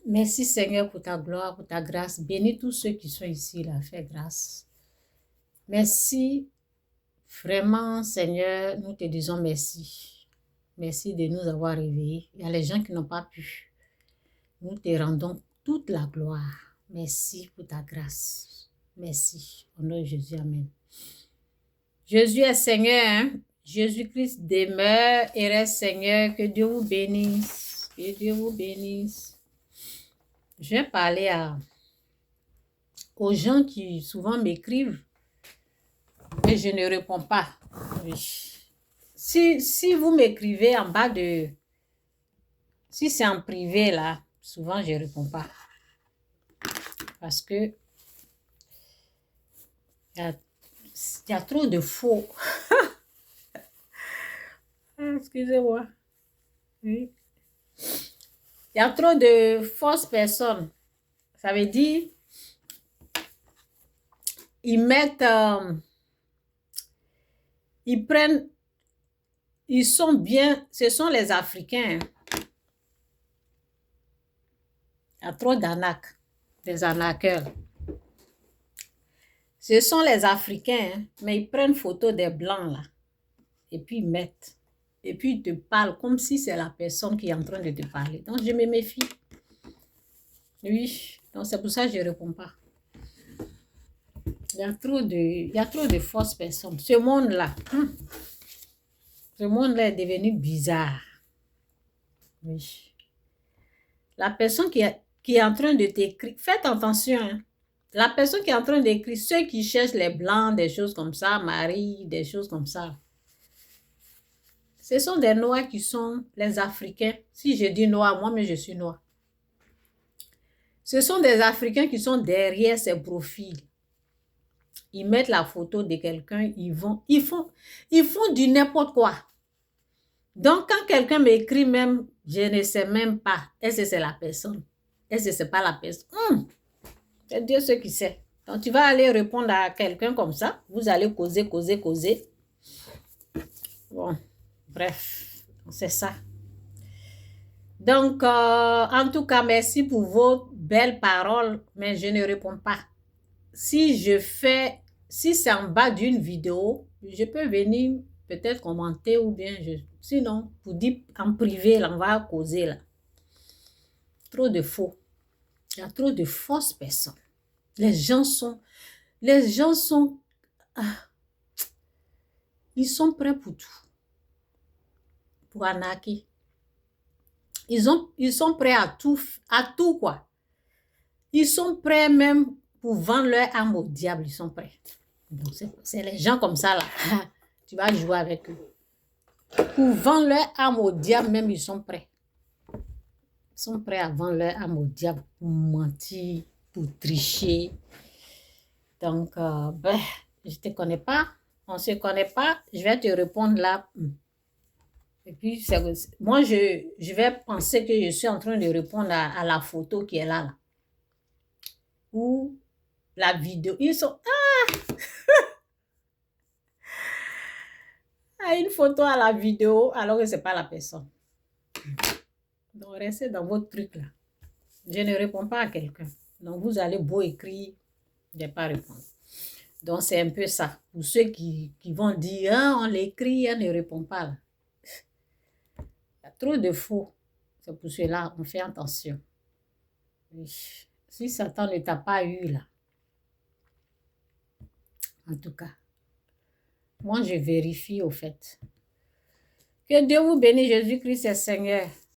Merci Seigneur pour ta gloire, pour ta grâce. Bénis tous ceux qui sont ici, là, fais grâce. Merci, vraiment Seigneur, nous te disons merci. Merci de nous avoir réveillés. Il y a les gens qui n'ont pas pu. Nous te rendons toute la gloire. Merci pour ta grâce. Merci. Au nom de Jésus, amen. Jésus est Seigneur, hein? Jésus-Christ demeure et reste Seigneur. Que Dieu vous bénisse. Que Dieu vous bénisse. Je vais parler aux gens qui souvent m'écrivent et je ne réponds pas. Oui. Si vous m'écrivez en bas de... Si c'est en privé, là, souvent je ne réponds pas. Parce que il y a trop de faux. Excusez-moi. Oui. Il y a trop de fausses personnes. Ça veut dire, ils mettent... ils prennent... Ils sont bien... Ce sont les Africains. Il y a trop d'arnaques. Des arnaqueurs. Ce sont les Africains, mais ils prennent photo des Blancs, là. Et puis ils mettent. Et puis ils te parlent comme si c'est la personne qui est en train de te parler. Donc je me méfie. Oui. Donc c'est pour ça que je ne réponds pas. Il y a trop de fausses personnes. Ce monde-là, ce monde-là est devenu bizarre. Oui. La personne qui est en train de t'écrire, faites attention, hein. La personne qui est en train d'écrire, ceux qui cherchent les blancs, des choses comme ça, Marie, des choses comme ça. Ce sont des noirs qui sont les Africains. Si je dis noir, moi-même je suis noir. Ce sont des Africains qui sont derrière ces profils. Ils mettent la photo de quelqu'un, ils font du n'importe quoi. Donc, quand quelqu'un m'écrit même, je ne sais même pas, est-ce que c'est la personne? Est-ce que c'est pas la personne? C'est Dieu ce qui sait. Donc, tu vas aller répondre à quelqu'un comme ça. Vous allez causer. Bon, bref, c'est ça. Donc, en tout cas, merci pour vos belles paroles, mais je ne réponds pas. Si c'est en bas d'une vidéo, je peux venir peut-être commenter ou bien, sinon, pour dire en privé, là, on va causer là. Trop de faux. Il y a trop de fausses personnes. Les gens sont, ils sont prêts pour tout. Pour arnaquer. Ils sont prêts à tout quoi. Ils sont prêts même pour vendre leur âme au diable, ils sont prêts. Donc c'est les gens comme ça là. Tu vas jouer avec eux. Pour vendre leur âme au diable, même ils sont prêts. Ils sont prêts à vendre leur âme au diable pour mentir, pour tricher. Donc, je ne te connais pas. On ne se connaît pas. Je vais te répondre là. Et puis, moi, je vais penser que je suis en train de répondre à la photo qui est là. Ou la vidéo. Ils sont... une photo à la vidéo alors que ce n'est pas la personne. Donc, restez dans votre truc là. Je ne réponds pas à quelqu'un. Donc, vous allez beau écrire, je ne vais pas répondre. Donc, c'est un peu ça. Pour ceux qui vont dire, on l'écrit, on ne répond pas là. Il y a trop de faux. C'est pour cela, on fait attention. Si Satan ne t'a pas eu là, en tout cas, moi je vérifie au fait. Que Dieu vous bénisse, Jésus-Christ est Seigneur.